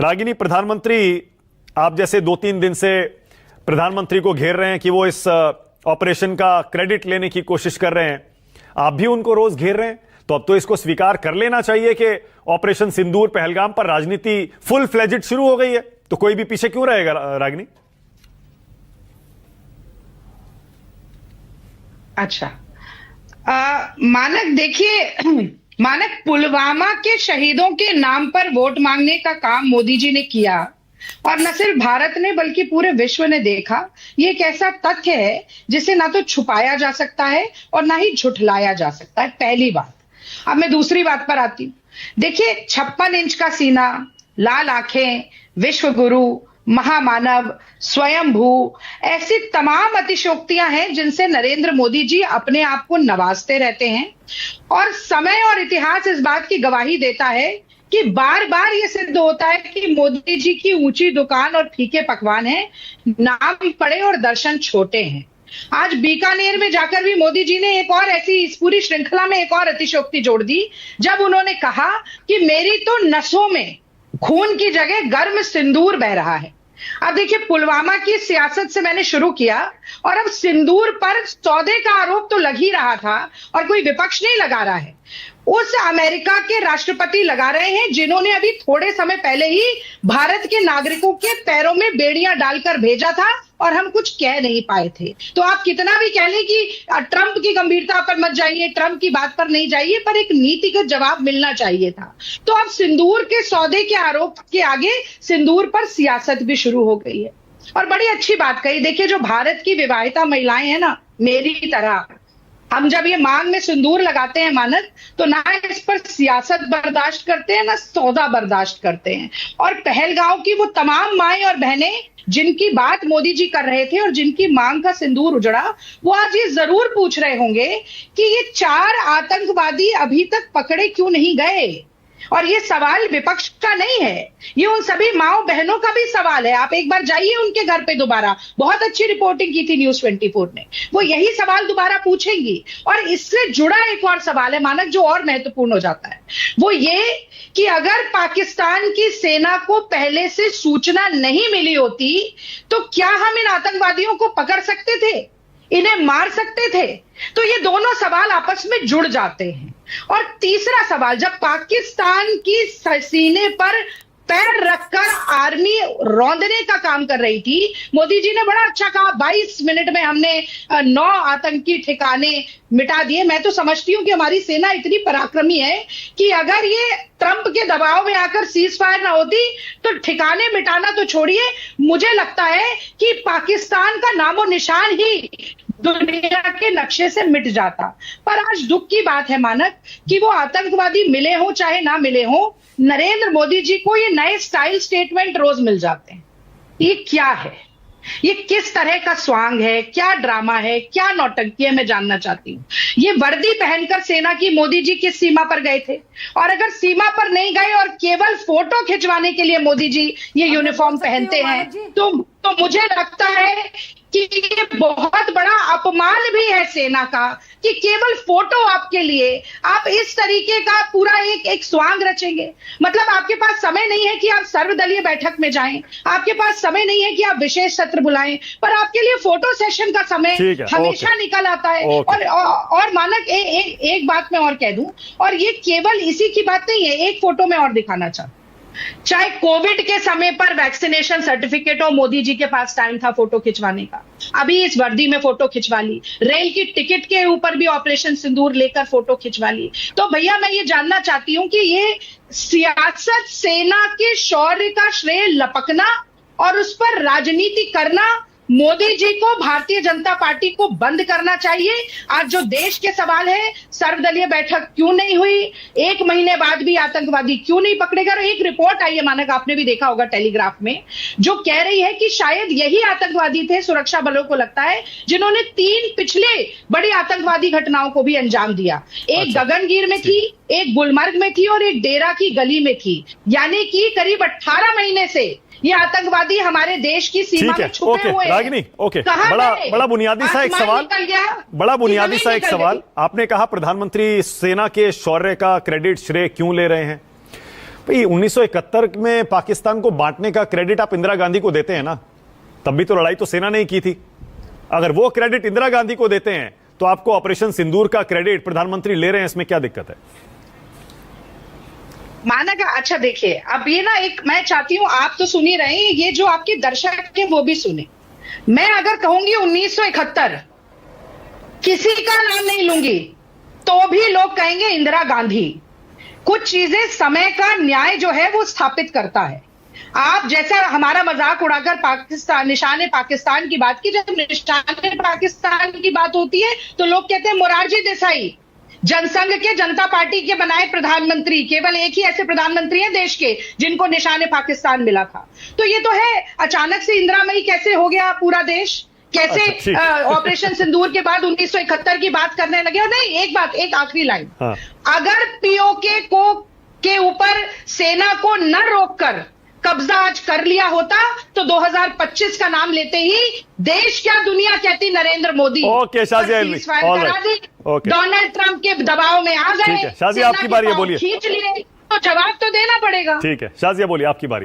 रागिनी, प्रधानमंत्री आप जैसे 2-3 दिन से प्रधानमंत्री को घेर रहे हैं कि वो इस ऑपरेशन का क्रेडिट लेने की कोशिश कर रहे हैं, आप भी उनको रोज घेर रहे हैं, तो अब तो इसको स्वीकार कर लेना चाहिए कि ऑपरेशन सिंदूर पहलगाम पर राजनीति फुल फ्लेजेड शुरू हो गई है। तो कोई भी पीछे क्यों रहेगा रागिनी? अच्छा, मानक देखिए, मानक पुलवामा के शहीदों के नाम पर वोट मांगने का काम मोदी जी ने किया और न सिर्फ भारत ने बल्कि पूरे विश्व ने देखा। ये एक ऐसा तथ्य है जिसे ना तो छुपाया जा सकता है और ना ही झुठलाया जा सकता है, पहली बात। अब मैं दूसरी बात पर आती हूँ। देखिए, 56 इंच का सीना, लाल आंखें, विश्व गुरु, महामानव, स्वयंभू, ऐसी तमाम अतिशयोक्तियां हैं जिनसे नरेंद्र मोदी जी अपने आप को नवाजते रहते हैं। और समय और इतिहास इस बात की गवाही देता है कि बार बार यह सिद्ध होता है कि मोदी जी की ऊंची दुकान और फीके पकवान है, नाम बड़े और दर्शन छोटे हैं। आज बीकानेर में जाकर भी मोदी जी ने एक और ऐसी इस पूरी श्रृंखला में एक और अतिशयोक्ति जोड़ दी, जब उन्होंने कहा कि मेरी तो नसों में खून की जगह गर्म सिंदूर बह रहा है। अब देखिए, पुलवामा की सियासत से मैंने शुरू किया और अब सिंदूर पर सौदे का आरोप तो लग ही रहा था और कोई विपक्ष नहीं लगा रहा है, उस अमेरिका के राष्ट्रपति लगा रहे हैं जिन्होंने अभी थोड़े समय पहले ही भारत के नागरिकों के पैरों में बेड़ियां डालकर भेजा था और हम कुछ कह नहीं पाए थे। तो आप कितना भी कह लें कि ट्रंप की गंभीरता पर मत जाइए, ट्रंप की बात पर नहीं जाइए, पर एक नीतिगत जवाब मिलना चाहिए था। तो अब सिंदूर के सौदे के आरोप के आगे सिंदूर पर सियासत भी शुरू हो गई है। और बड़ी अच्छी बात कही। देखिए, जो भारत की विवाहिता महिलाएं हैं ना, मेरी तरह, हम जब ये मांग में सिंदूर लगाते हैं मानक, तो ना इस पर सियासत बर्दाश्त करते हैं ना सौदा बर्दाश्त करते हैं। और पहलगांव की वो तमाम माएं और बहनें जिनकी बात मोदी जी कर रहे थे और जिनकी मांग का सिंदूर उजड़ा, वो आज ये जरूर पूछ रहे होंगे कि ये 4 आतंकवादी अभी तक पकड़े क्यों नहीं गए। और ये सवाल विपक्ष का नहीं है, ये उन सभी माओ बहनों का भी सवाल है। आप एक बार जाइए उनके घर पे दोबारा, बहुत अच्छी रिपोर्टिंग की थी न्यूज़ 24 ने, वो यही सवाल दोबारा पूछेंगी। और इससे जुड़ा एक और सवाल है मानक, जो और महत्वपूर्ण हो जाता है, वो ये कि अगर पाकिस्तान की सेना को पहले से सूचना नहीं मिली होती तो क्या हम इन आतंकवादियों को पकड़ सकते थे, इन्हें मार सकते थे? तो ये दोनों सवाल आपस में जुड़ जाते हैं। और तीसरा सवाल, जब पाकिस्तान की सीने पर पैर रखकर आर्मी रौंदने का काम कर रही थी, मोदी जी ने बड़ा अच्छा कहा, 22 मिनट में हमने 9 आतंकी ठिकाने मिटा दिए। मैं तो समझती हूं कि हमारी सेना इतनी पराक्रमी है कि अगर ये ट्रंप के दबाव में आकर सीज फायर ना होती तो ठिकाने मिटाना तो छोड़िए, मुझे लगता है कि पाकिस्तान का नामो निशान ही दुनिया के नक्शे से मिट जाता। पर आज दुख की बात है मानक कि वो आतंकवादी मिले हो चाहे ना मिले हो, नरेंद्र मोदी जी को ये नए स्टाइल स्टेटमेंट रोज मिल जाते हैं। ये क्या है? ये किस तरह का स्वांग है? क्या ड्रामा है? क्या नौटंकी है? मैं जानना चाहती हूँ। ये वर्दी पहनकर सेना की मोदी जी किस सीमा पर गए थे? और अगर सीमा पर नहीं गए और केवल फोटो खिंचवाने के लिए मोदी जी ये यूनिफॉर्म पहनते हैं, तो मुझे लगता है कि ये बहुत बड़ा अपमान भी है सेना का कि केवल फोटो आपके लिए आप इस तरीके का पूरा एक स्वांग रचेंगे। मतलब आपके पास समय नहीं है कि आप सर्वदलीय बैठक में जाएं, आपके पास समय नहीं है कि आप विशेष सत्र बुलाएं, पर आपके लिए फोटो सेशन का समय हमेशा निकल आता है। और मानक एक बात मैं और कह दूं, और ये केवल इसी की बात नहीं है, एक फोटो में और दिखाना चाहता हूं। चाहे कोविड के समय पर वैक्सीनेशन सर्टिफिकेट हो, मोदी जी के पास टाइम था फोटो खिंचवाने का, अभी इस वर्दी में फोटो खिंचवा ली, रेल की टिकट के ऊपर भी ऑपरेशन सिंदूर लेकर फोटो खिंचवा ली। तो भैया, मैं ये जानना चाहती हूं कि ये सियासत, सेना के शौर्य का श्रेय लपकना और उस पर राजनीति करना, मोदी जी को, भारतीय जनता पार्टी को बंद करना चाहिए। आज जो देश के सवाल है, सर्वदलीय बैठक क्यों नहीं हुई, 1 महीने बाद भी आतंकवादी क्यों नहीं पकड़े गए? एक रिपोर्ट आई है मानक, आपने भी देखा होगा टेलीग्राफ में, जो कह रही है कि शायद यही आतंकवादी थे, सुरक्षा बलों को लगता है, जिन्होंने 3 पिछले बड़ी आतंकवादी घटनाओं को भी अंजाम दिया। एक गगनगीर में थी, एक गुलमर्ग में थी और एक डेरा की गली में थी। यानी कि करीब 18 महीने से ये आतंकवादी हमारे देश की सीमा में छुपे हुए हैं। रागिनी, ओके, बड़ा बुनियादी सा एक सवाल, बड़ा बुनियादी सा एक सवाल। आपने कहा प्रधानमंत्री सेना के शौर्य का क्रेडिट, श्रेय क्यों ले रहे हैं? भाई 1971 में पाकिस्तान को बांटने का क्रेडिट आप इंदिरा गांधी को देते हैं ना, तब भी तो लड़ाई तो सेना ने ही की थी। अगर वो क्रेडिट इंदिरा गांधी को देते हैं तो आपको ऑपरेशन सिंदूर का क्रेडिट प्रधानमंत्री ले रहे हैं, इसमें क्या दिक्कत है? माना का अच्छा देखिए, अब ये ना एक मैं चाहती हूं आप तो सुन ही रहे हैं, ये जो आपके दर्शक है वो भी सुने। मैं अगर कहूंगी 1971 किसी का नाम नहीं लूंगी तो भी लोग कहेंगे इंदिरा गांधी। कुछ चीजें समय का न्याय जो है वो स्थापित करता है। आप जैसा हमारा मजाक उड़ाकर पाकिस्तान निशाने पाकिस्तान की बात की, जब निशाने पाकिस्तान की बात होती है तो लोग कहते हैं मोरारजी देसाई जनसंघ के जनता पार्टी के बनाए प्रधानमंत्री, केवल एक ही ऐसे प्रधानमंत्री हैं देश के जिनको निशाने पाकिस्तान मिला था। तो ये तो है, अचानक से इंदिरामयी कैसे हो गया पूरा देश, कैसे ऑपरेशन सिंदूर के बाद 1971 की बात करने लगे। और नहीं, एक बात, एक आखिरी लाइन, अगर पीओके के ऊपर सेना को न रोककर कब्जा आज कर लिया होता तो 2025 का नाम लेते ही देश क्या दुनिया कहती Narendra Modi. Okay Shazia, Donald Trump के दबाव में आ गए, शाजिया आपकी बारी है, बोलिए। खींच लिए तो जवाब तो देना पड़ेगा। ठीक है शाजिया, बोलिए, आपकी बारी है।